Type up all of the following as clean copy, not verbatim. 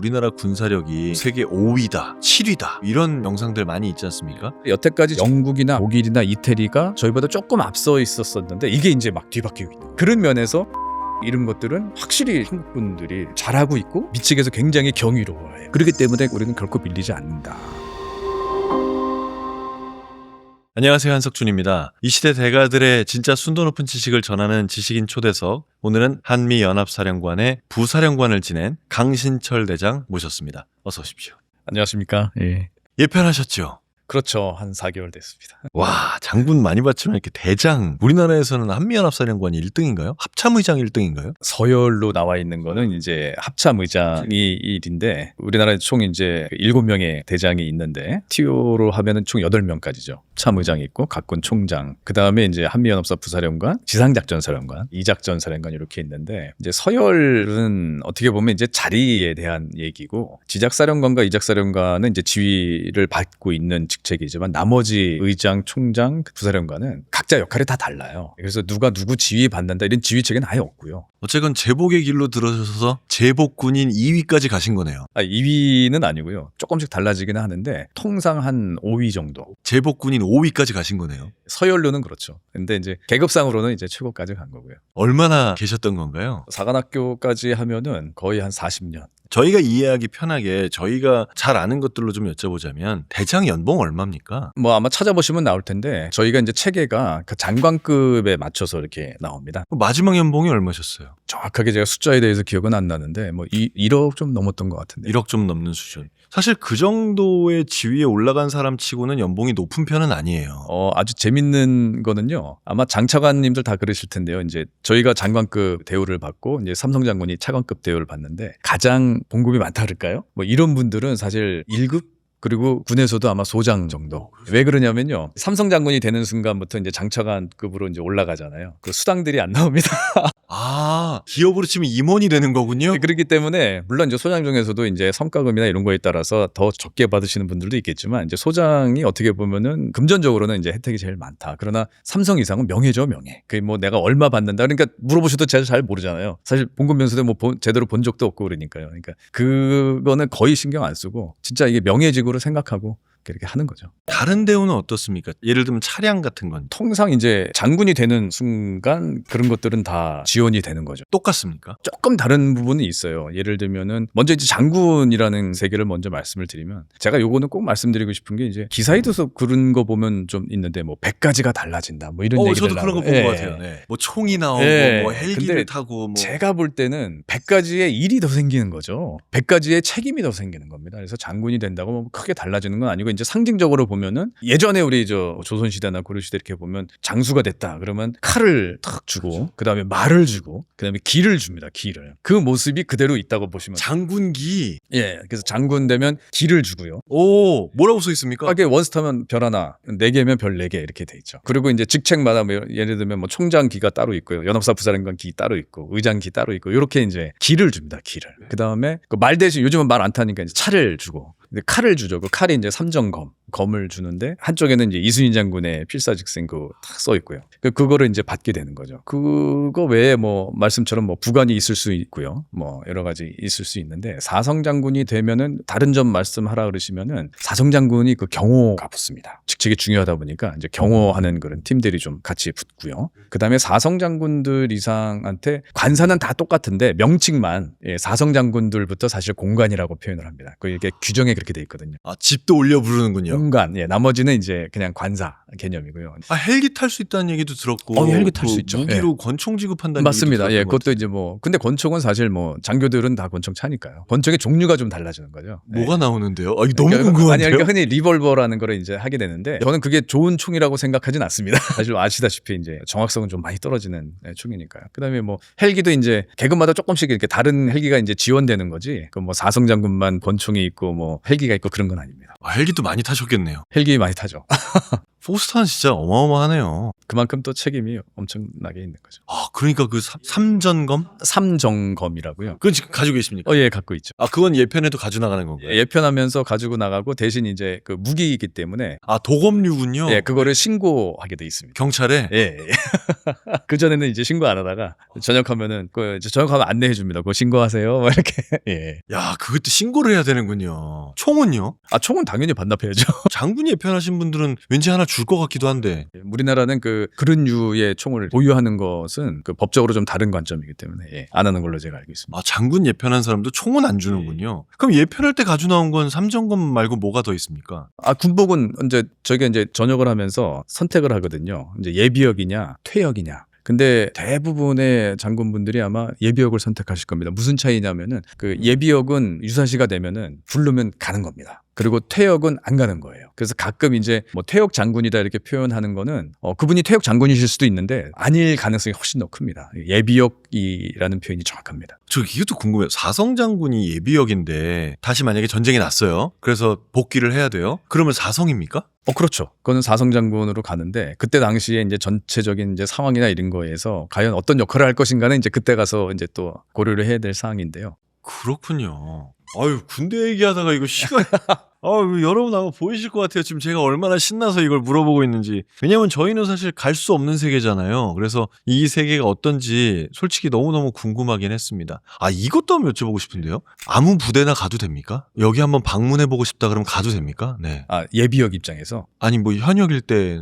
우리나라 군사력이 세계 5위다, 7위다 이런 영상들 많이 있지 않습니까? 여태까지 영국이나 독일이나 이태리가 저희보다 조금 앞서 있었었는데 이게 이제 막 뒤바뀌고 있는 그런 면에서 이런 것들은 확실히 한국 분들이 잘하고 있고 미측에서 굉장히 경이로워해요. 그렇기 때문에 우리는 결코 밀리지 않는다. 안녕하세요, 한석준입니다. 이 시대 대가들의 진짜 순도 높은 지식을 전하는 지식인 초대석, 오늘은 한미연합사령관의 부사령관을 지낸 강신철 대장 모셨습니다. 어서 오십시오. 안녕하십니까? 예. 예편하셨죠? 그렇죠. 한 4개월 됐습니다. 와, 장군 많이 봤지만 이렇게 대장, 우리나라에서는 한미연합사령관이 1등인가요? 합참의장 1등인가요? 서열로 나와 있는 거는 이제 합참의장이 1인데 우리나라에 총 이제 7명의 대장이 있는데 TO로 하면은 총 8명까지죠. 합참의장이 있고 각군 총장, 그 다음에 이제 한미연합사 부사령관, 지상작전사령관, 이작전사령관 이렇게 있는데 이제 서열은 어떻게 보면 이제 자리에 대한 얘기고 지작사령관과 이작사령관은 이제 지휘를 받고 있는 직책이지만 나머지 의장, 총장, 부사령관은 각자 역할이 다 달라요. 그래서 누가 누구 지휘 받는다 이런 지휘책은 아예 없고요. 어쨌건 제복의 길로 들어서서 제복군인 2위까지 가신 거네요. 2위는 아니고요. 조금씩 달라지기는 하는데 통상 한 5위 정도. 제복군인 5위까지 가신 거네요. 서열로는 그렇죠. 근데 이제 계급상으로는 이제 최고까지 간 거고요. 얼마나 계셨던 건가요? 사관학교까지 하면은 거의 한 40년. 저희가 이해하기 편하게 저희가 잘 아는 것들로 좀 여쭤보자면 대장 연봉 얼마입니까? 뭐 아마 찾아보시면 나올 텐데 저희가 이제 체계가 그 장관급에 맞춰서 이렇게 나옵니다. 마지막 연봉이 얼마셨어요? 정확하게 제가 숫자에 대해서 기억은 안 나는데 뭐 1억 좀 넘었던 것 같은데. 1억 좀 넘는 수준. 사실 그 정도의 지위에 올라간 사람 치고는 연봉이 높은 편은 아니에요. 아주 재밌는 거는요. 아마 장차관님들 다 그러실 텐데요. 이제 저희가 장관급 대우를 받고 이제 삼성 장군이 차관급 대우를 받는데 가장 봉급이 많다 그럴까요? 뭐 이런 분들은 사실 1급 그리고 군에서도 아마 소장 정도. 왜 그러냐면요. 삼성 장군이 되는 순간부터 이제 장차관급으로 이제 올라가잖아요. 그 수당들이 안 나옵니다. 아, 기업으로 치면 임원이 되는 거군요. 그렇기 때문에 물론 이제 소장 중에서도 이제 성과금이나 이런 거에 따라서 더 적게 받으시는 분들도 있겠지만 이제 소장이 어떻게 보면은 금전적으로는 이제 혜택이 제일 많다. 그러나 삼성 이상은 명예죠, 명예. 그 뭐 내가 얼마 받는다. 그러니까 물어보셔도 제가 잘 모르잖아요. 사실 봉급 면수도 뭐 제대로 본 적도 없고 그러니까요. 그러니까 그거는 거의 신경 안 쓰고 진짜 이게 명예직으로 생각하고 이렇게 하는 거죠. 다른 대우는 어떻습니까? 예를 들면 차량 같은 건 통상 이제 장군이 되는 순간 그런 것들은 다 지원이 되는 거죠. 똑같습니까? 조금 다른 부분이 있어요. 예를 들면은 먼저 이제 장군이라는 세계를 먼저 말씀을 드리면 제가 요거는 꼭 말씀드리고 싶은 게 이제 기사에도 그런 거 보면 좀 있는데 뭐 100가지가 달라진다 뭐 이런 얘기들 저도 그런 거 본 것 같아요. 네. 뭐 총이 나오고 뭐 헬기를 타고 뭐 제가 볼 때는 100가지의 일이 더 생기는 거죠. 100가지의 책임이 더 생기는 겁니다. 그래서 장군이 된다고 뭐 크게 달라지는 건 아니고 이제 상징적으로 보면은 예전에 우리 저 조선시대나 고려시대 이렇게 보면 장수가 됐다 그러면 칼을 탁 주고 그다음에 말을 주고 그다음에 기를 줍니다. 기를. 그 모습이 그대로 있다고 보시면 장군기. 예. 그래서 장군 되면 기를 주고요. 오, 뭐라고 써 있습니까? 이게 원스타면 별 하나, 4개면 별 4개 이렇게 돼 있죠. 그리고 이제 직책마다 뭐 예를 들면 뭐 총장 기가 따로 있고요. 연합사 부사령관 기 따로 있고 의장 기 따로 있고 이렇게 이제 기를 줍니다. 기를. 그다음에 그 말 대신 요즘은 말 안 타니까 이제 차를 주고 근데 칼을 주죠. 그 칼이 이제 검을 주는데 한쪽에는 이제 이순신 장군의 필사직생 그 딱 써 있고요. 그거를 이제 받게 되는 거죠. 그거 외에 뭐 말씀처럼 뭐 부관이 있을 수 있고요. 뭐 여러 가지 있을 수 있는데 사성 장군이 되면은 다른 점 말씀하라 그러시면은 사성 장군이 그 경호가 붙습니다. 직책이 중요하다 보니까 이제 경호하는 그런 팀들이 좀 같이 붙고요. 그다음에 사성 장군들 이상한테 관사는 다 똑같은데 명칭만 사성 장군들부터 사실 공관이라고 표현을 합니다. 이게 규정에 그렇게 돼 있거든요. 아, 집도 올려 부르는군요. 공관. 나머지는 이제 그냥 관사 개념이고요. 아, 헬기 탈 수 있다는 얘기도 들었고. 헬기 탈 수 있죠. 무기로 권총 지급한다는 맞습니다. 얘기도 들었던 그것도 이제 뭐 근데 권총은 사실 뭐 장교들은 다 권총 차니까요. 권총의 종류가 좀 달라지는 거죠. 뭐가 나오는데요? 아, 이거 너무 그러니까 궁금한데요. 그러니까 흔히 리볼버라는 거를 이제 하게 되는데 저는 그게 좋은 총이라고 생각하진 않습니다. 사실 아시다시피 이제 정확성은 좀 많이 떨어지는 총이니까요. 그다음에 뭐 헬기도 이제 계급마다 조금씩 이렇게 다른 헬기가 이제 지원되는 거지. 그 뭐 사성 장군만 권총이 있고 뭐 헬기가 있고 그런 건 아닙니다. 헬기도 많이 타셨겠네요. 헬기 많이 타죠. 포스터는 진짜 어마어마하네요. 그만큼 또 책임이 엄청나게 있는 거죠. 아, 그러니까 그 삼전검? 삼정검이라고요. 그건 지금 가지고 계십니까? 예, 갖고 있죠. 아, 그건 예편에도 가지고 나가는 건가요? 예편하면서 가지고 나가고 대신 이제 그 무기이기 때문에 아, 도검류군요. 예, 그거를 신고하게 돼 있습니다. 경찰에. 예. 그 전에는 이제 신고 안 하다가 저녁하면은 그 이제 저녁하면 안내해 줍니다. 그거 신고하세요. 뭐 이렇게. 예. 야, 그것도 신고를 해야 되는군요. 총은요? 아, 총은 당연히 반납해야죠. 장군 예편하신 분들은 왠지 하나 줄 것 같기도 한데. 우리나라는 그런 류의 총을 보유하는 것은 그 법적으로 좀 다른 관점이기 때문에 예, 안 하는 걸로 제가 알고 있습니다. 아, 장군 예편한 사람도 총은 안 주는군요. 그럼 예편할 때 가지고 나온 건 삼전검 말고 뭐가 더 있습니까? 아, 군복은 이제 저희가 이제 전역을 하면서 선택을 하거든요. 이제 예비역이냐, 퇴역이냐. 근데 대부분의 장군분들이 아마 예비역을 선택하실 겁니다. 무슨 차이냐면은 그 예비역은 유사시가 되면은 부르면 가는 겁니다. 그리고 퇴역은 안 가는 거예요. 그래서 가끔 이제 뭐 퇴역 장군이다 이렇게 표현하는 거는 그분이 퇴역 장군이실 수도 있는데 아닐 가능성이 훨씬 더 큽니다. 예비역이라는 표현이 정확합니다. 저 이것도 궁금해요. 사성 장군이 예비역인데 다시 만약에 전쟁이 났어요. 그래서 복귀를 해야 돼요. 그러면 사성입니까? 그렇죠. 그거는 사성 장군으로 가는데 그때 당시에 이제 전체적인 이제 상황이나 이런 거에서 과연 어떤 역할을 할 것인가는 이제 그때 가서 이제 또 고려를 해야 될 사항인데요. 그렇군요. 아유, 군대 얘기하다가 이거 시간. 아유, 여러분 아마 보이실 것 같아요. 지금 제가 얼마나 신나서 이걸 물어보고 있는지. 왜냐면 저희는 사실 갈 수 없는 세계잖아요. 그래서 이 세계가 어떤지 솔직히 너무너무 궁금하긴 했습니다. 아, 이것도 한번 여쭤보고 싶은데요. 아무 부대나 가도 됩니까? 여기 한번 방문해보고 싶다 그러면 가도 됩니까? 네. 아, 예비역 입장에서 아니, 뭐 현역일 때.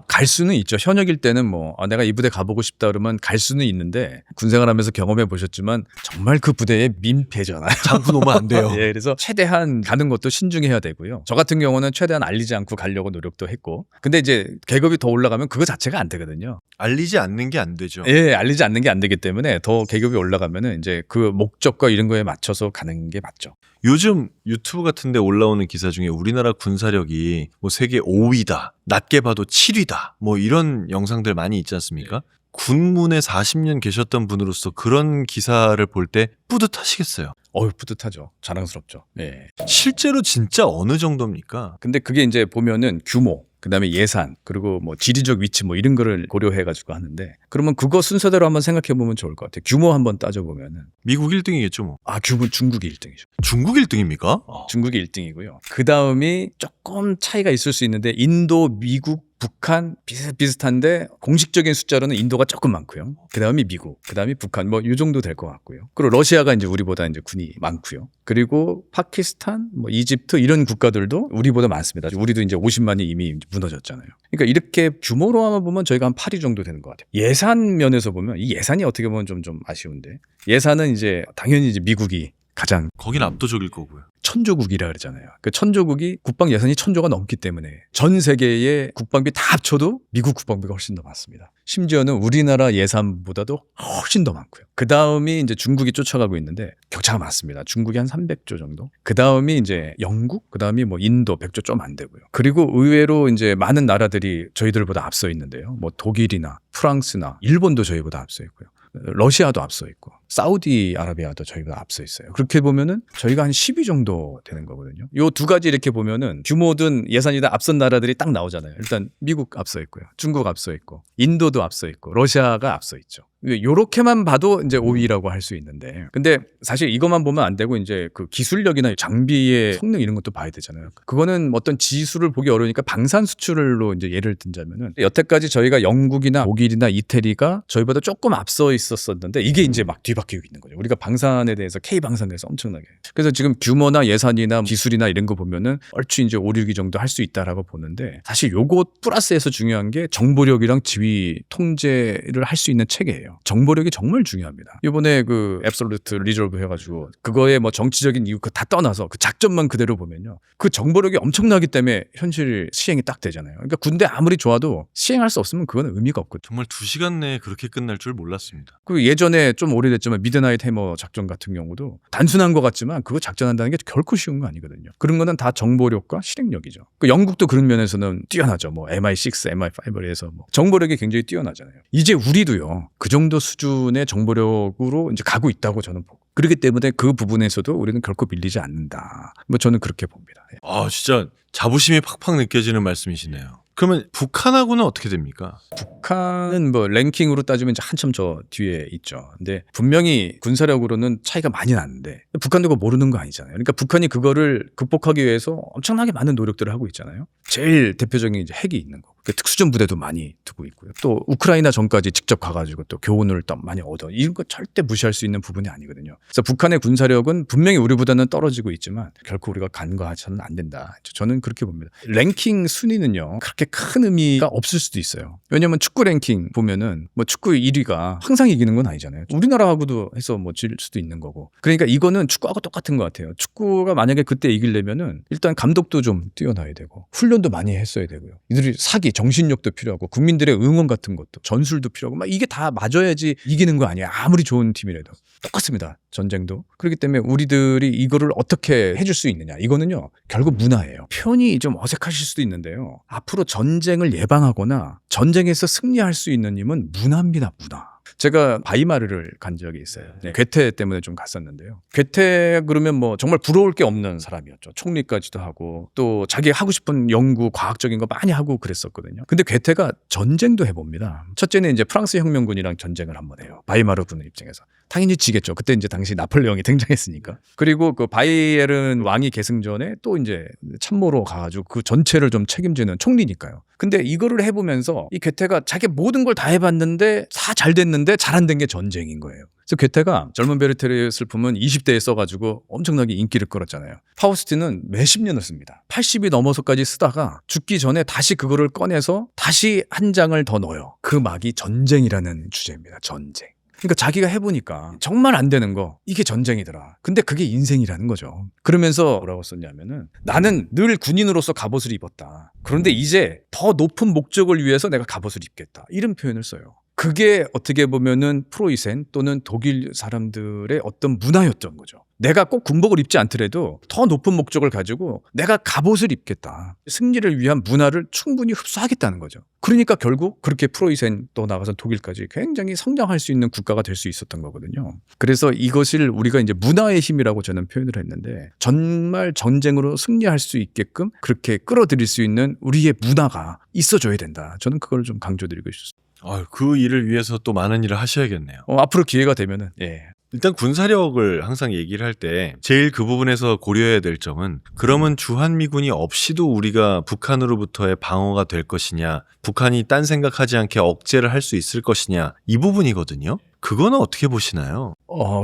갈 수는 있죠. 현역일 때는 뭐 내가 이 부대 가보고 싶다 그러면 갈 수는 있는데 군생활하면서 경험해 보셨지만 정말 그 부대에 민폐잖아요. 장군 오면 안 돼요. 예, 그래서 최대한 가는 것도 신중해야 되고요. 저 같은 경우는 최대한 알리지 않고 가려고 노력도 했고. 근데 이제 계급이 더 올라가면 그거 자체가 안 되거든요. 알리지 않는 게 안 되죠. 예, 알리지 않는 게 안 되기 때문에 더 계급이 올라가면은 이제 그 목적과 이런 거에 맞춰서 가는 게 맞죠. 요즘 유튜브 같은 데 올라오는 기사 중에 우리나라 군사력이 뭐 세계 5위다, 낮게 봐도 7위다, 뭐 이런 영상들 많이 있지 않습니까? 군문에 40년 계셨던 분으로서 그런 기사를 볼 때 뿌듯하시겠어요. 뿌듯하죠. 자랑스럽죠. 예. 실제로 진짜 어느 정도입니까? 근데 그게 이제 보면은 규모, 그다음에 예산, 그리고 뭐 지리적 위치 뭐 이런 거를 고려해 가지고 하는데 그러면 그거 순서대로 한번 생각해 보면 좋을 것 같아요. 규모 한번 따져 보면은 미국 1등이겠죠 뭐. 규모 중국이 1등이죠. 중국 1등입니까? 중국이 1등이고요. 그다음이 조금 차이가 있을 수 있는데 인도, 미국, 북한 비슷비슷한데 공식적인 숫자로는 인도가 조금 많고요. 그다음이 미국, 그다음이 북한 뭐 이 정도 될 것 같고요. 그리고 러시아가 이제 우리보다 이제 군이 많고요. 그리고 파키스탄, 뭐 이집트 이런 국가들도 우리보다 많습니다. 우리도 이제 50만이 이미 무너졌잖아요. 그러니까 이렇게 규모로 한번 보면 저희가 한 8위 정도 되는 것 같아요. 예산 면에서 보면 이 예산이 어떻게 보면 좀 아쉬운데 예산은 이제 당연히 이제 미국이 가장 거긴 압도적일 거고요. 천조국이라 그러잖아요. 그 천조국이 국방 예산이 1,000조가 넘기 때문에 전 세계의 국방비 다 합쳐도 미국 국방비가 훨씬 더 많습니다. 심지어는 우리나라 예산보다도 훨씬 더 많고요. 그 다음이 이제 중국이 쫓아가고 있는데 격차가 많습니다. 중국이 한 300조 정도. 그 다음이 이제 영국, 그 다음이 뭐 인도 100조 좀 안 되고요. 그리고 의외로 이제 많은 나라들이 저희들보다 앞서 있는데요. 뭐 독일이나 프랑스나 일본도 저희보다 앞서 있고요. 러시아도 앞서 있고 사우디아라비아도 저희가 앞서 있어요. 그렇게 보면은 저희가 한 10위 정도 되는 거거든요. 요 두 가지 이렇게 보면은 규모든 예산이든 앞선 나라들이 딱 나오잖아요. 일단 미국 앞서 있고요. 중국 앞서 있고 인도도 앞서 있고 러시아가 앞서 있죠. 요렇게만 봐도 이제 5위라고 할 수 있는데 근데 사실 이것만 보면 안 되고 이제 그 기술력이나 장비의 성능 이런 것도 봐야 되잖아요. 그거는 어떤 지수를 보기 어려우니까 방산 수출로 이제 예를 든자면은 여태까지 저희가 영국이나 독일이나 이태리가 저희보다 조금 앞서 있었었는데 이게 이제 막 뒤바뀌고 있는 거죠. 우리가 방산에 대해서 K방산에 대해서 엄청나게. 그래서 지금 규모나 예산이나 기술이나 이런 거 보면은 얼추 이제 5, 6위 정도 할 수 있다라고 보는데 사실 요거 플러스해서 중요한 게 정보력이랑 지휘 통제를 할 수 있는 체계예요. 정보력이 정말 중요합니다. 이번에 그 앱솔루트 리졸브 해가지고 그거에 뭐 정치적인 이유 다 떠나서 그 작전만 그대로 보면요. 그 정보력이 엄청나기 때문에 현실 시행이 딱 되잖아요. 그러니까 군대 아무리 좋아도 시행할 수 없으면 그거는 의미가 없거든요. 정말 2시간 내에 그렇게 끝날 줄 몰랐습니다. 그 예전에 좀 오래됐지만 미드나잇 해머 작전 같은 경우도 단순한 것 같지만 그거 작전한다는 게 결코 쉬운 거 아니거든요. 그런 거는 다 정보력과 실행력이죠. 그 영국도 그런 면에서는 뛰어나죠. 뭐 MI6, MI5에 해서 뭐 정보력이 굉장히 뛰어나잖아요. 이제 우리도요. 그 정도 수준의 정보력으로 이제 가고 있다고 저는 보고. 그렇기 때문에 그 부분에서도 우리는 결코 밀리지 않는다. 뭐 저는 그렇게 봅니다. 아, 진짜 자부심이 팍팍 느껴지는 말씀이시네요. 그러면 북한하고는 어떻게 됩니까? 북한은 뭐 랭킹으로 따지면 이제 한참 저 뒤에 있죠. 근데 분명히 군사력으로는 차이가 많이 나는데 북한도 그거 모르는 거 아니잖아요. 그러니까 북한이 그거를 극복하기 위해서 엄청나게 많은 노력들을 하고 있잖아요. 제일 대표적인 이제 핵이 있는 거고. 특수전 부대도 많이 두고 있고요. 또 우크라이나 전까지 직접 가가지고 또 교훈을 또 많이 얻어. 이런 거 절대 무시할 수 있는 부분이 아니거든요. 그래서 북한의 군사력은 분명히 우리보다는 떨어지고 있지만 결코 우리가 간과해서는 안 된다. 저는 그렇게 봅니다. 랭킹 순위는요 그렇게 큰 의미가 없을 수도 있어요. 왜냐하면 축구 랭킹 보면은 뭐 축구 1위가 항상 이기는 건 아니잖아요. 우리나라하고도 해서 뭐 질 수도 있는 거고. 그러니까 이거는 축구하고 똑같은 것 같아요. 축구가 만약에 그때 이기려면은 일단 감독도 좀 뛰어나야 되고 훈련도 많이 했어야 되고요. 이들이 사기 정신력도 필요하고 국민들의 응원 같은 것도 전술도 필요하고 막 이게 다 맞아야지 이기는 거 아니에요. 아무리 좋은 팀이라도 똑같습니다. 전쟁도. 그렇기 때문에 우리들이 이거를 어떻게 해줄 수 있느냐. 이거는요 결국 문화예요. 표현이 좀 어색하실 수도 있는데요. 앞으로 전쟁을 예방하거나 전쟁에서 승리할 수 있는 힘은 문화입니다. 문화. 제가 바이마르를 간 적이 있어요. 네, 괴테 때문에 좀 갔었는데요. 괴테 그러면 뭐 정말 부러울 게 없는 사람이었죠. 총리까지도 하고 또 자기 하고 싶은 연구 과학적인 거 많이 하고 그랬었거든요. 근데 괴테가 전쟁도 해봅니다. 첫째는 이제 프랑스 혁명군이랑 전쟁을 한번 해요. 바이마르 군의 입장에서. 당연히 지겠죠. 그때 이제 당시 나폴레옹이 등장했으니까. 그리고 그 바이에른 왕이 계승 전에 또 이제 참모로 가가지고 그 전체를 좀 책임지는 총리니까요. 근데 이거를 해보면서 이 괴테가 자기 모든 걸 다 해봤는데 다 잘 됐는데 잘 안 된 게 전쟁인 거예요. 그래서 괴테가 젊은 베르테르의 슬픔은 20대에 써가지고 엄청나게 인기를 끌었잖아요. 파우스트는 몇십 년을 씁니다. 80이 넘어서까지 쓰다가 죽기 전에 다시 그거를 꺼내서 다시 한 장을 더 넣어요. 그 막이 전쟁이라는 주제입니다. 전쟁. 그러니까 자기가 해보니까 정말 안 되는 거 이게 전쟁이더라. 근데 그게 인생이라는 거죠. 그러면서 뭐라고 썼냐면은 나는 늘 군인으로서 갑옷을 입었다. 그런데 이제 더 높은 목적을 위해서 내가 갑옷을 입겠다. 이런 표현을 써요. 그게 어떻게 보면은 프로이센 또는 독일 사람들의 어떤 문화였던 거죠. 내가 꼭 군복을 입지 않더라도 더 높은 목적을 가지고 내가 갑옷을 입겠다. 승리를 위한 문화를 충분히 흡수하겠다는 거죠. 그러니까 결국 그렇게 프로이센 또 나가서 독일까지 굉장히 성장할 수 있는 국가가 될 수 있었던 거거든요. 그래서 이것을 우리가 이제 문화의 힘이라고 저는 표현을 했는데 정말 전쟁으로 승리할 수 있게끔 그렇게 끌어들일 수 있는 우리의 문화가 있어줘야 된다. 저는 그걸 좀 강조드리고 싶습니다. 그 일을 위해서 또 많은 일을 하셔야겠네요. 앞으로 기회가 되면은 일단 군사력을 항상 얘기를 할 때 제일 그 부분에서 고려해야 될 점은 그러면 주한미군이 없이도 우리가 북한으로부터의 방어가 될 것이냐, 북한이 딴 생각하지 않게 억제를 할 수 있을 것이냐, 이 부분이거든요. 그거는 어떻게 보시나요?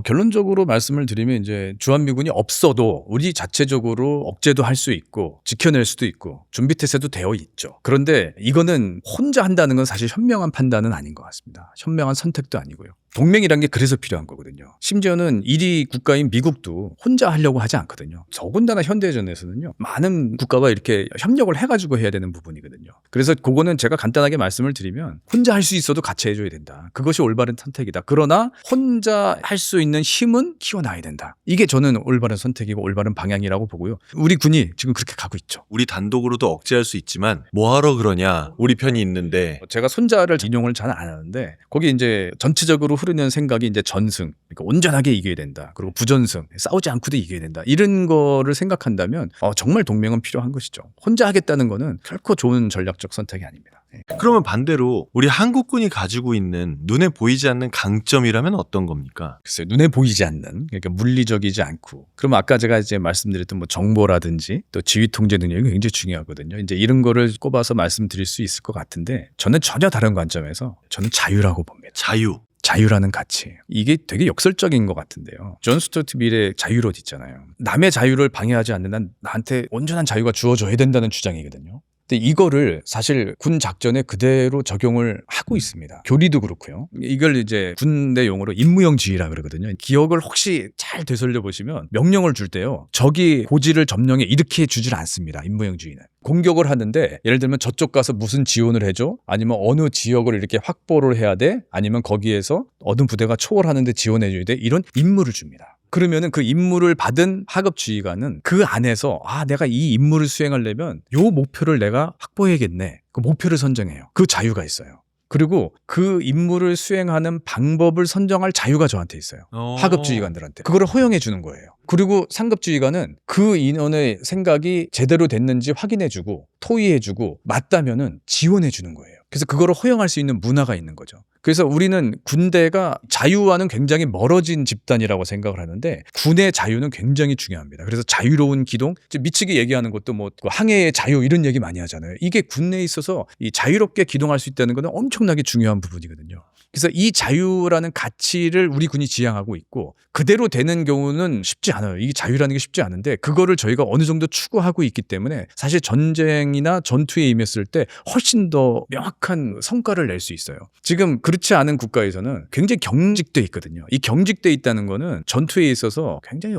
결론적으로 말씀을 드리면 이제 주한미군이 없어도 우리 자체적으로 억제도 할 수 있고 지켜낼 수도 있고 준비태세도 되어 있죠. 그런데 이거는 혼자 한다는 건 사실 현명한 판단은 아닌 것 같습니다. 현명한 선택도 아니고요. 동맹이란 게 그래서 필요한 거거든요. 심지어는 1위 국가인 미국도 혼자 하려고 하지 않거든요. 더군다나 현대전에서는요. 많은 국가가 이렇게 협력을 해가지고 해야 되는 부분이거든요. 그래서 그거는 제가 간단하게 말씀을 드리면 혼자 할 수 있어도 같이 해줘야 된다. 그것이 올바른 선택이다. 그러나 혼자 할 수 있는 힘은 키워놔야 된다. 이게 저는 올바른 선택이고 올바른 방향이라고 보고요. 우리 군이 지금 그렇게 가고 있죠. 우리 단독으로도 억제할 수 있지만 뭐하러 그러냐. 우리 편이 있는데. 제가 손자를 인용을 잘 안 하는데 거기 이제 전체적으로 흐르는 생각이 이제 전승, 그러니까 온전하게 이겨야 된다. 그리고 부전승, 싸우지 않고도 이겨야 된다. 이런 거를 생각한다면 정말 동맹은 필요한 것이죠. 혼자 하겠다는 거는 결코 좋은 전략적 선택이 아닙니다. 그러면 반대로 우리 한국군이 가지고 있는 눈에 보이지 않는 강점이라면 어떤 겁니까? 글쎄요, 눈에 보이지 않는, 그러니까 물리적이지 않고. 그러면 아까 제가 이제 말씀드렸던 뭐 정보라든지 또 지휘 통제 능력이 굉장히 중요하거든요. 이제 이런 거를 꼽아서 말씀드릴 수 있을 것 같은데 저는 전혀 다른 관점에서 저는 자유라고 봅니다. 자유라는 가치. 이게 되게 역설적인 것 같은데요. 존 스튜어트 밀의 자유롯 있잖아요. 남의 자유를 방해하지 않는 한 나한테 온전한 자유가 주어져야 된다는 주장이거든요. 근데 이거를 사실 군 작전에 그대로 적용을 하고 있습니다. 교리도 그렇고요. 이걸 이제 군대 용어로 임무형주의라 그러거든요. 기억을 혹시 잘 되살려 보시면 명령을 줄 때요. 적이 고지를 점령해 이렇게 주질 않습니다. 임무형주의는. 공격을 하는데 예를 들면 저쪽 가서 무슨 지원을 해줘? 아니면 어느 지역을 이렇게 확보를 해야 돼? 아니면 거기에서 어느 부대가 초월하는데 지원해줘야 돼? 이런 임무를 줍니다. 그러면은 그 임무를 받은 하급 지휘관은 그 안에서 내가 이 임무를 수행하려면 요 목표를 내가 확보해야겠네. 그 목표를 선정해요. 그 자유가 있어요. 그리고 그 임무를 수행하는 방법을 선정할 자유가 저한테 있어요. 하급 지휘관들한테. 그걸 허용해 주는 거예요. 그리고 상급 지휘관은 그 인원의 생각이 제대로 됐는지 확인해주고 토의해주고 맞다면은 지원해주는 거예요. 그래서 그거를 허용할 수 있는 문화가 있는 거죠. 그래서 우리는 군대가 자유와는 굉장히 멀어진 집단이라고 생각을 하는데 군의 자유는 굉장히 중요합니다. 그래서 자유로운 기동, 미치게 얘기하는 것도 뭐 항해의 자유 이런 얘기 많이 하잖아요. 이게 군내에 있어서 이 자유롭게 기동할 수 있다는 것은 엄청나게 중요한 부분이거든요. 그래서 이 자유라는 가치를 우리 군이 지향하고 있고 그대로 되는 경우는 쉽지 않아요. 이게 자유라는 게 쉽지 않은데 그거를 저희가 어느 정도 추구하고 있기 때문에 사실 전쟁이나 전투에 임했을 때 훨씬 더 명확한 성과를 낼 수 있어요. 지금 그렇지 않은 국가에서는 굉장히 경직돼 있거든요. 이 경직돼 있다는 거는 전투에 있어서 굉장히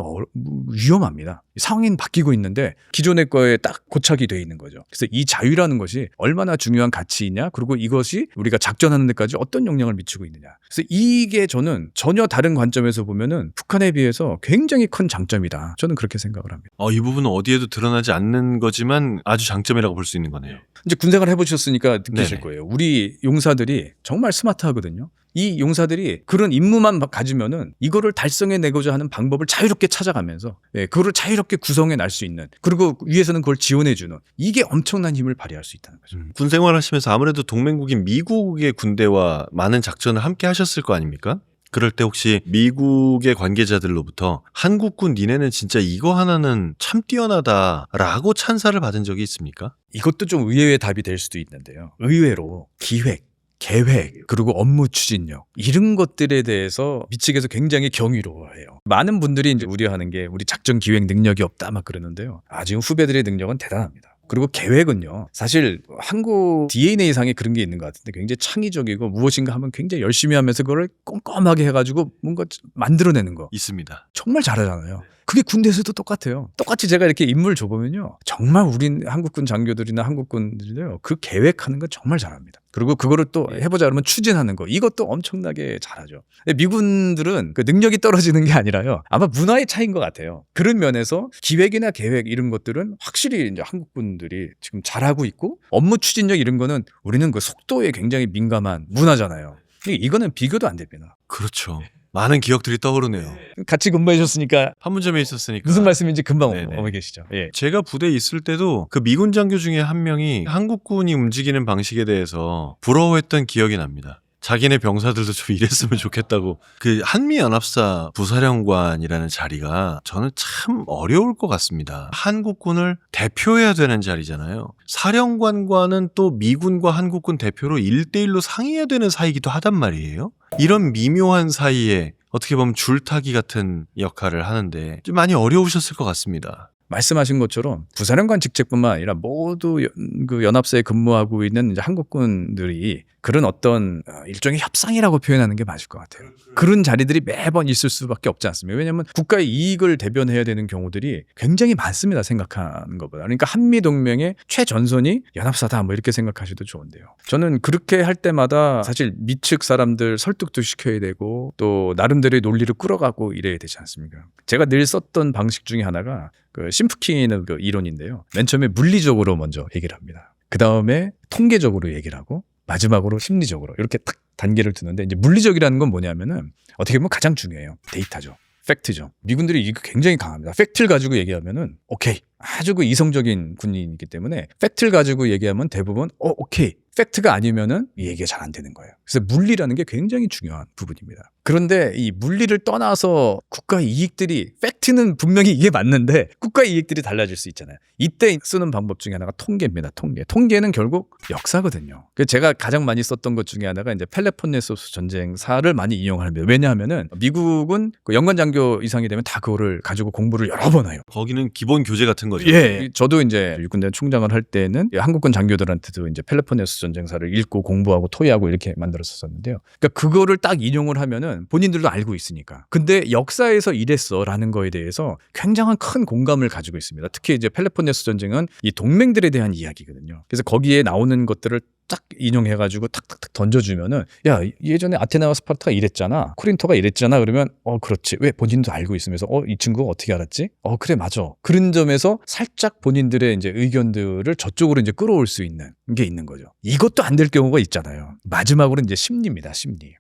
위험합니다. 상황이 바뀌고 있는데 기존의 거에 딱 고착이 돼 있는 거죠. 그래서 이 자유라는 것이 얼마나 중요한 가치이냐, 그리고 이것이 우리가 작전하는 데까지 어떤 영향을 미치고 있느냐. 그래서 이게 저는 전혀 다른 관점에서 보면은 북한에 비해서 굉장히 큰 장점이다. 저는 그렇게 생각을 합니다. 이 부분은 어디에도 드러나지 않는 거지만 아주 장점이라고 볼 수 있는 거네요. 이제 군생활 해보셨으니까 느끼실 네네. 거예요. 우리 용사들이 정말 스마트하거든요. 이 용사들이 그런 임무만 가지면은 이거를 달성해내고자 하는 방법을 자유롭게 찾아가면서 그거를 자유롭게 구성해 날 수 있는, 그리고 위에서는 그걸 지원해주는, 이게 엄청난 힘을 발휘할 수 있다는 거죠. 군 생활하시면서 아무래도 동맹국인 미국의 군대와 많은 작전을 함께 하셨을 거 아닙니까? 그럴 때 혹시 미국의 관계자들로부터 한국군 니네는 진짜 이거 하나는 참 뛰어나다라고 찬사를 받은 적이 있습니까? 이것도 좀 의외의 답이 될 수도 있는데요. 의외로 기획, 계획, 그리고 업무 추진력 이런 것들에 대해서 미측에서 굉장히 경이로워해요. 많은 분들이 이제 우려하는 게 우리 작전 기획 능력이 없다 막 그러는데요. 지금 후배들의 능력은 대단합니다. 그리고 계획은요, 사실 한국 DNA상에 그런 게 있는 것 같은데 굉장히 창의적이고 무엇인가 하면 굉장히 열심히 하면서 그걸 꼼꼼하게 해가지고 뭔가 만들어내는 거 있습니다. 정말 잘하잖아요. 그게 군대에서도 똑같아요. 똑같이 제가 이렇게 임무를 줘보면요, 정말 우린 한국군 장교들이나 한국군들이요, 그 계획하는 거 정말 잘합니다. 그리고 그거를 또 해보자 그러면 추진하는 거, 이것도 엄청나게 잘하죠. 근데 미군들은 그 능력이 떨어지는 게 아니라요, 아마 문화의 차이인 것 같아요. 그런 면에서 기획이나 계획 이런 것들은 확실히 이제 한국군들이 지금 잘하고 있고, 업무 추진력 이런 거는 우리는 그 속도에 굉장히 민감한 문화잖아요. 이거는 비교도 안 됩니다. 그렇죠. 많은 기억들이 떠오르네요. 같이 근무해줬으니까 판문점에 있었으니까. 무슨 말씀인지 금방 네네. 오고 계시죠. 예. 제가 부대에 있을 때도 그 미군 장교 중에 한 명이 한국군이 움직이는 방식에 대해서 부러워했던 기억이 납니다. 자기네 병사들도 좀 이랬으면 좋겠다고. 그 한미연합사 부사령관이라는 자리가 저는 참 어려울 것 같습니다. 한국군을 대표해야 되는 자리잖아요. 사령관과는 또 미군과 한국군 대표로 1대1로 상의해야 되는 사이기도 하단 말이에요. 이런 미묘한 사이에 어떻게 보면 줄타기 같은 역할을 하는데 좀 많이 어려우셨을 것 같습니다. 말씀하신 것처럼 부사령관 직책뿐만 아니라 모두 그 연합사에 근무하고 있는 이제 한국군들이 그런 어떤 일종의 협상이라고 표현하는 게 맞을 것 같아요. 그런 자리들이 매번 있을 수밖에 없지 않습니까? 왜냐하면 국가의 이익을 대변해야 되는 경우들이 굉장히 많습니다. 생각하는 것보다. 그러니까 한미동맹의 최전선이 연합사다 뭐 이렇게 생각하셔도 좋은데요. 저는 그렇게 할 때마다 사실 미측 사람들 설득도 시켜야 되고 또 나름대로의 논리를 끌어가고 이래야 되지 않습니까? 제가 늘 썼던 방식 중에 하나가 그 심프키는 그 이론인데요. 맨 처음에 물리적으로 먼저 얘기를 합니다. 그 다음에 통계적으로 얘기를 하고 마지막으로 심리적으로 이렇게 딱 단계를 두는데, 이제 물리적이라는 건 뭐냐면은 어떻게 보면 가장 중요해요. 데이터죠. 팩트죠. 미군들이 이거 굉장히 강합니다. 팩트를 가지고 얘기하면은 오케이. 아주 그 이성적인 군인이기 때문에 팩트를 가지고 얘기하면 대부분 오케이. 팩트가 아니면은 이 얘기가 잘 안 되는 거예요. 그래서 물리라는 게 굉장히 중요한 부분입니다. 그런데 이 물리를 떠나서 국가의 이익들이, 팩트는 분명히 이게 맞는데 국가의 이익들이 달라질 수 있잖아요. 이때 쓰는 방법 중에 하나가 통계입니다. 통계는 결국 역사거든요. 제가 가장 많이 썼던 것 중에 하나가 이제 펠로폰네소스 전쟁사를 많이 이용합니다. 왜냐하면은 미국은 그 연관 장교 이상이 되면 다 그거를 가지고 공부를 여러 번 해요. 거기는 기본 교재 같은 거죠. 예. 저도 이제 육군대 총장을 할 때는 한국군 장교들한테도 이제 펠로폰네소스 전쟁사를 읽고 공부하고 토의하고 이렇게 만들었었는데요. 그러니까 그거를 딱 인용을 하면은 본인들도 알고 있으니까. 근데 역사에서 이랬어라는 거에 대해서 굉장한 큰 공감을 가지고 있습니다. 특히 이제 펠로폰네소스 전쟁은 이 동맹들에 대한 이야기거든요. 그래서 거기에 나오는 것들을 딱 인용해가지고 탁탁탁 던져주면은 야 예전에 아테네와 스파르타가 이랬잖아, 코린토가 이랬잖아. 그러면 그렇지. 왜 본인도 알고 있으면서 이 친구가 어떻게 알았지? 그래 맞아. 그런 점에서 살짝 본인들의 이제 의견들을 저쪽으로 이제 끌어올 수 있는 게 있는 거죠. 이것도 안 될 경우가 있잖아요. 마지막으로 이제 심리입니다.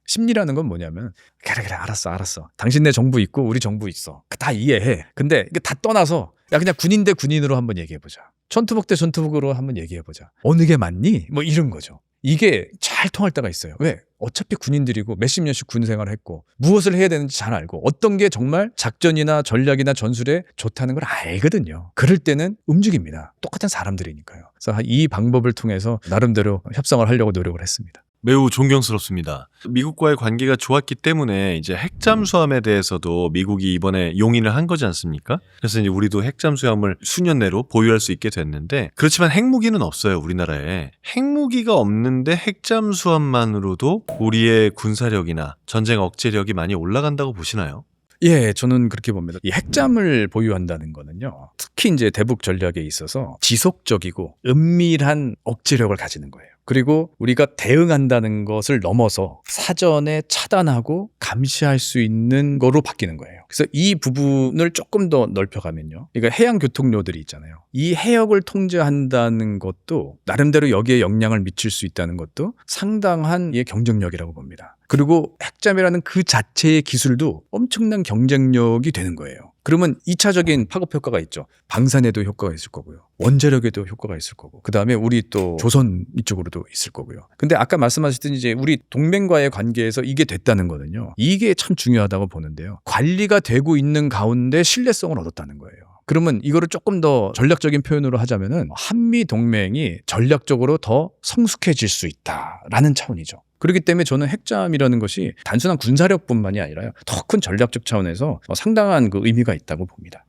심리라는 건 뭐냐면 그래 알았어. 당신네 정부 있고 우리 정부 있어. 다 이해해. 근데 이게 다 떠나서 야 그냥 군인 대 군인으로 한번 얘기해보자. 전투복 대 전투복으로 한번 얘기해보자. 어느 게 맞니? 뭐 이런 거죠. 이게 잘 통할 때가 있어요. 왜? 어차피 군인들이고 몇십 년씩 군 생활을 했고 무엇을 해야 되는지 잘 알고 어떤 게 정말 작전이나 전략이나 전술에 좋다는 걸 알거든요. 그럴 때는 움직입니다. 똑같은 사람들이니까요. 그래서 이 방법을 통해서 나름대로 협상을 하려고 노력을 했습니다. 매우 존경스럽습니다. 미국과의 관계가 좋았기 때문에 이제 핵잠수함에 대해서도 미국이 이번에 용인을 한 거지 않습니까? 그래서 이제 우리도 핵잠수함을 수년 내로 보유할 수 있게 됐는데, 그렇지만 핵무기는 없어요, 우리나라에. 핵무기가 없는데 핵잠수함만으로도 우리의 군사력이나 전쟁 억제력이 많이 올라간다고 보시나요? 예, 저는 그렇게 봅니다. 이 핵잠을 보유한다는 거는요, 특히 이제 대북 전략에 있어서 지속적이고 은밀한 억제력을 가지는 거예요. 그리고 우리가 대응한다는 것을 넘어서 사전에 차단하고 감시할 수 있는 거로 바뀌는 거예요. 그래서 이 부분을 조금 더 넓혀가면요, 그러니까 해양 교통료들이 있잖아요. 이 해역을 통제한다는 것도 나름대로 여기에 영향을 미칠 수 있다는 것도 상당한 경쟁력이라고 봅니다. 그리고 핵잠이라는 그 자체의 기술도 엄청난 경쟁력이 되는 거예요. 그러면 2차적인 파급 효과가 있죠. 방산에도 효과가 있을 거고요. 원자력에도 효과가 있을 거고. 그다음에 우리 또 조선 이쪽으로도 있을 거고요. 근데 아까 말씀하셨듯이 이제 우리 동맹과의 관계에서 이게 됐다는 거는요, 이게 참 중요하다고 보는데요. 관리가 되고 있는 가운데 신뢰성을 얻었다는 거예요. 그러면 이거를 조금 더 전략적인 표현으로 하자면은 한미 동맹이 전략적으로 더 성숙해질 수 있다라는 차원이죠. 그렇기 때문에 저는 핵잠이라는 것이 단순한 군사력뿐만이 아니라요, 더 큰 전략적 차원에서 상당한 그 의미가 있다고 봅니다.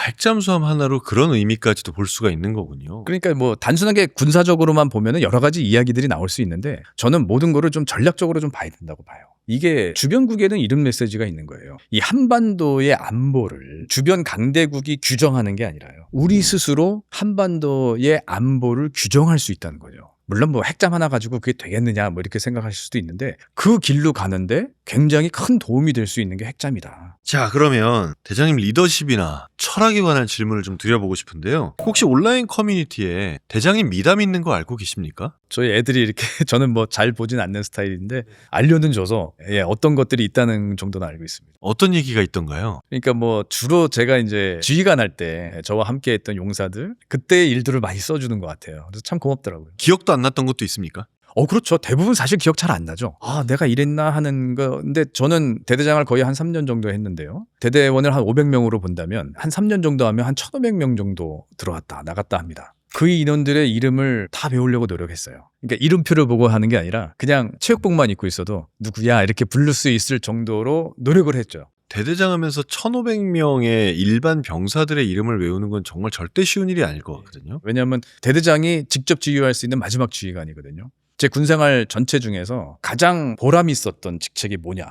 핵잠수함 하나로 그런 의미까지도 볼 수가 있는 거군요. 그러니까 뭐 단순하게 군사적으로만 보면은 여러 가지 이야기들이 나올 수 있는데, 저는 모든 거를 좀 전략적으로 좀 봐야 된다고 봐요. 이게 주변국에는 이런 메시지가 있는 거예요. 이 한반도의 안보를 주변 강대국이 규정하는 게 아니라요, 우리 스스로 한반도의 안보를 규정할 수 있다는 거죠. 물론 뭐 핵잠 하나 가지고 그게 되겠느냐 뭐 이렇게 생각하실 수도 있는데, 그 길로 가는데 굉장히 큰 도움이 될 수 있는 게 핵잠이다. 자, 그러면 대장님 리더십이나 철학에 관한 질문을 좀 드려보고 싶은데요. 혹시 온라인 커뮤니티에 대장님 미담 있는 거 알고 계십니까? 저희 애들이 이렇게 저는 뭐 잘 보진 않는 스타일인데 알려는 줘서 어떤 것들이 있다는 정도는 알고 있습니다. 어떤 얘기가 있던가요? 그러니까 뭐 주로 제가 이제 지휘관 할 때 저와 함께 했던 용사들 그때의 일들을 많이 써주는 것 같아요. 그래서 참 고맙더라고요. 기억도 안 났던 것도 있습니까? 그렇죠. 대부분 사실 기억 잘 안 나죠. 내가 이랬나 하는 거. 근데 저는 대대장을 거의 한 3년 정도 했는데요. 대대원을 한 500명으로 본다면 한 3년 정도 하면 한 1,500명 정도 들어왔다 나갔다 합니다. 그 인원들의 이름을 다 배우려고 노력했어요. 그러니까 이름표를 보고 하는 게 아니라 그냥 체육복만 입고 있어도 누구야 이렇게 부를 수 있을 정도로 노력을 했죠. 대대장 하면서 1,500명의 일반 병사들의 이름을 외우는 건 정말 절대 쉬운 일이 아닐 것 같거든요. 왜냐하면 대대장이 직접 지휘할 수 있는 마지막 지휘관이거든요. 제 군생활 전체 중에서 가장 보람 있었던 직책이 뭐냐?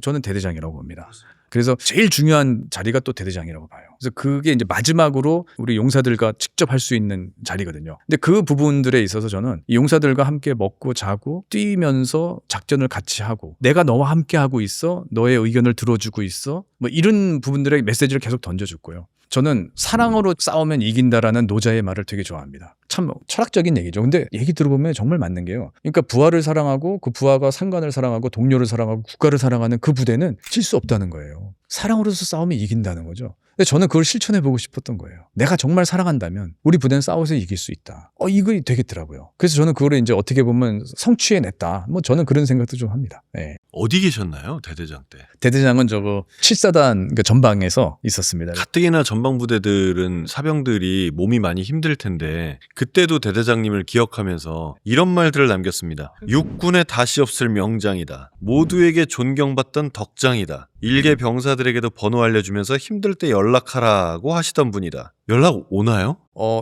저는 대대장이라고 봅니다. 그래서 제일 중요한 자리가 또 대대장이라고 봐요. 그래서 그게 이제 마지막으로 우리 용사들과 직접 할 수 있는 자리거든요. 근데 그 부분들에 있어서 저는 이 용사들과 함께 먹고 자고 뛰면서 작전을 같이 하고, 내가 너와 함께 하고 있어, 너의 의견을 들어주고 있어, 뭐 이런 부분들의 메시지를 계속 던져줬고요. 저는 사랑으로 싸우면 이긴다라는 노자의 말을 되게 좋아합니다. 참 철학적인 얘기죠. 근데 얘기 들어보면 정말 맞는 게요. 그러니까 부하를 사랑하고 그 부하가 상관을 사랑하고 동료를 사랑하고 국가를 사랑하는 그 부대는 질 수 없다는 거예요. 사랑으로서 싸우면 이긴다는 거죠. 근데 저는 그걸 실천해보고 싶었던 거예요. 내가 정말 사랑한다면 우리 부대는 싸워서 이길 수 있다. 이거 되겠더라고요. 그래서 저는 그거를 이제 어떻게 보면 성취해냈다. 뭐 저는 그런 생각도 좀 합니다. 네. 어디 계셨나요, 대대장 때? 대대장은 저거 7사단 그 전방에서 있었습니다. 가뜩이나 전방부대들은 사병들이 몸이 많이 힘들 텐데 그때도 대대장님을 기억하면서 이런 말들을 남겼습니다. 육군에 다시 없을 명장이다. 모두에게 존경받던 덕장이다. 일개 병사들에게도 번호 알려주면서 힘들 때 연락하라고 하시던 분이다. 연락 오나요?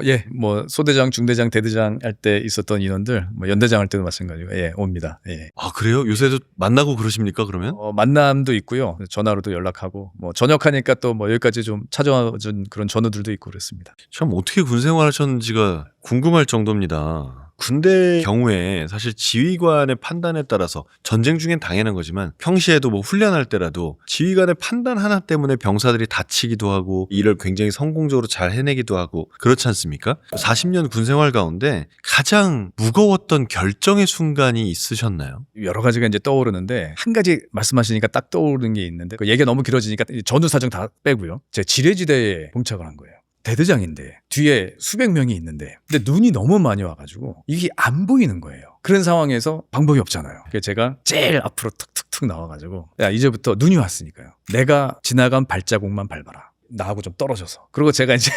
예, 뭐 소대장, 중대장, 대대장 할 때 있었던 인원들, 뭐 연대장 할 때도 마찬가지고, 옵니다. 예. 아, 그래요? 요새도 만나고 그러십니까, 그러면? 만남도 있고요. 전화로도 연락하고, 뭐 전역하니까 또 뭐 여기까지 좀 찾아와준 그런 전우들도 있고 그랬습니다. 참 어떻게 군 생활하셨는지가 궁금할 정도입니다. 군대 경우에 사실 지휘관의 판단에 따라서 전쟁 중엔 당연한 거지만 평시에도 뭐 훈련할 때라도 지휘관의 판단 하나 때문에 병사들이 다치기도 하고 일을 굉장히 성공적으로 잘 해내기도 하고 그렇지 않습니까? 40년 군 생활 가운데 가장 무거웠던 결정의 순간이 있으셨나요? 여러 가지가 이제 떠오르는데 한 가지 말씀하시니까 딱 떠오르는 게 있는데 그 얘기가 너무 길어지니까 전후 사정 다 빼고요. 제가 지뢰지대에 봉착을 한 거예요. 대대장인데 뒤에 수백 명이 있는데 근데 눈이 너무 많이 와가지고 이게 안 보이는 거예요. 그런 상황에서 방법이 없잖아요. 그래서 제가 제일 앞으로 툭툭툭 나와가지고 야 이제부터 눈이 왔으니까요. 내가 지나간 발자국만 밟아라. 나하고 좀 떨어져서. 그리고 제가 이제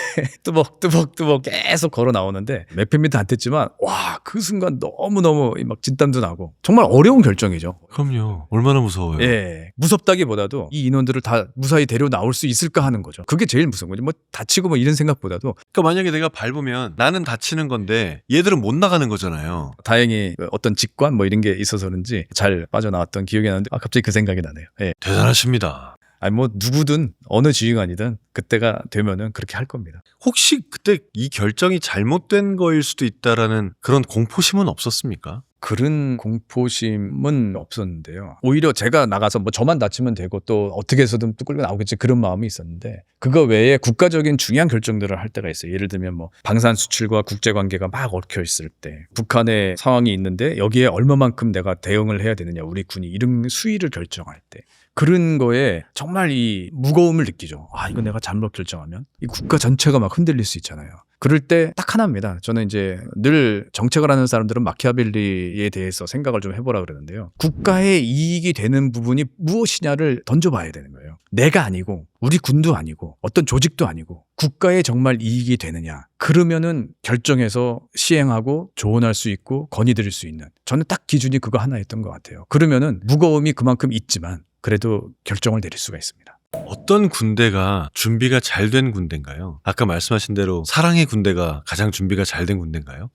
뚜벅뚜벅 계속 걸어 나오는데 몇 미터 안 됐지만 와 그 순간 너무너무 막 진땀도 나고 정말 어려운 결정이죠. 그럼요. 얼마나 무서워요. 예. 무섭다기보다도 이 인원들을 다 무사히 데려 나올 수 있을까 하는 거죠. 그게 제일 무서운 거죠. 뭐 다치고 뭐 이런 생각보다도 그러니까 만약에 내가 밟으면 나는 다치는 건데 얘들은 못 나가는 거잖아요. 다행히 어떤 직관 뭐 이런 게 있어서 그런지 잘 빠져나왔던 기억이 나는데 갑자기 그 생각이 나네요. 예. 대단하십니다. 아니 뭐 누구든 어느 지휘관이든 그때가 되면은 그렇게 할 겁니다. 혹시 그때 이 결정이 잘못된 거일 수도 있다라는 그런 공포심은 없었습니까? 그런 공포심은 없었는데요. 오히려 제가 나가서 뭐 저만 다치면 되고 또 어떻게 해서든 또 끌고 나오겠지 그런 마음이 있었는데 그거 외에 국가적인 중요한 결정들을 할 때가 있어요. 예를 들면 뭐 방산 수출과 국제 관계가 막 얽혀 있을 때 북한의 상황이 있는데 여기에 얼마만큼 내가 대응을 해야 되느냐 우리 군이 이런 수위를 결정할 때 그런 거에 정말 이 무거움을 느끼죠. 아 이거 내가 잘못 결정하면 이 국가 전체가 막 흔들릴 수 있잖아요. 그럴 때 딱 하나입니다. 저는 이제 늘 정책을 하는 사람들은 마키아벨리에 대해서 생각을 좀 해보라 그러는데요. 국가의 이익이 되는 부분이 무엇이냐를 던져봐야 되는 거예요. 내가 아니고 우리 군도 아니고 어떤 조직도 아니고 국가에 정말 이익이 되느냐. 그러면은 결정해서 시행하고 조언할 수 있고 건의드릴 수 있는 저는 딱 기준이 그거 하나였던 것 같아요. 그러면은 무거움이 그만큼 있지만 그래도 결정을 내릴 수가 있습니다. 어떤 군대가 준비가 잘 된 군대인가요? 아까 말씀하신 대로 사랑의 군대가 가장 준비가 잘 된 군대인가요?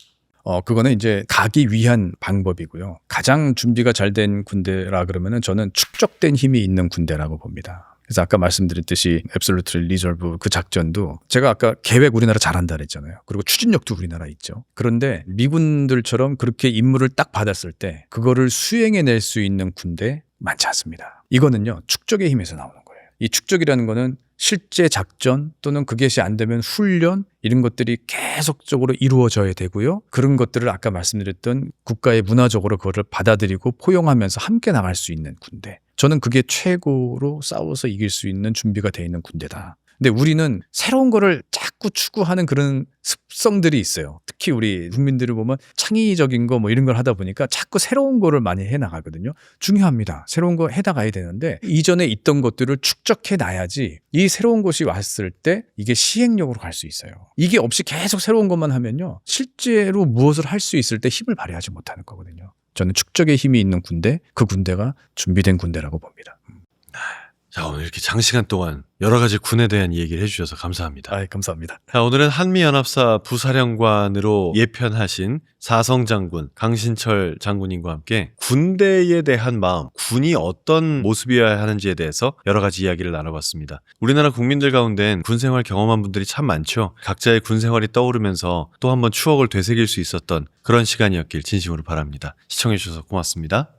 그거는 이제 가기 위한 방법이고요. 가장 준비가 잘 된 군대라 그러면은 저는 축적된 힘이 있는 군대라고 봅니다. 그래서 아까 말씀드렸듯이 Absolute Reserve 그 작전도 제가 아까 계획 우리나라 잘한다 그랬잖아요. 그리고 추진력도 우리나라 있죠. 그런데 미군들처럼 그렇게 임무를 딱 받았을 때 그거를 수행해낼 수 있는 군대 많지 않습니다. 이거는요. 축적의 힘에서 나오는 거예요. 이 축적이라는 거는 실제 작전 또는 그것이 안 되면 훈련 이런 것들이 계속적으로 이루어져야 되고요. 그런 것들을 아까 말씀드렸던 국가의 문화적으로 그거를 받아들이고 포용하면서 함께 나갈 수 있는 군대. 저는 그게 최고로 싸워서 이길 수 있는 준비가 돼 있는 군대다. 근데 우리는 새로운 거를 자꾸 추구하는 그런 습성들이 있어요. 특히 우리 국민들을 보면 창의적인 거 뭐 이런 걸 하다 보니까 자꾸 새로운 거를 많이 해나가거든요. 중요합니다. 새로운 거 해나가야 되는데 이전에 있던 것들을 축적해 놔야지 이 새로운 것이 왔을 때 이게 시행력으로 갈 수 있어요. 이게 없이 계속 새로운 것만 하면요. 실제로 무엇을 할 수 있을 때 힘을 발휘하지 못하는 거거든요. 저는 축적의 힘이 있는 군대, 그 군대가 준비된 군대라고 봅니다. 자, 오늘 이렇게 장시간 동안 여러 가지 군에 대한 얘기를 해주셔서 감사합니다. 감사합니다. 자, 오늘은 한미연합사 부사령관으로 예편하신 사성장군 강신철 장군님과 함께 군대에 대한 마음, 군이 어떤 모습이어야 하는지에 대해서 여러 가지 이야기를 나눠봤습니다. 우리나라 국민들 가운데는 군생활 경험한 분들이 참 많죠. 각자의 군생활이 떠오르면서 또 한번 추억을 되새길 수 있었던 그런 시간이었길 진심으로 바랍니다. 시청해주셔서 고맙습니다.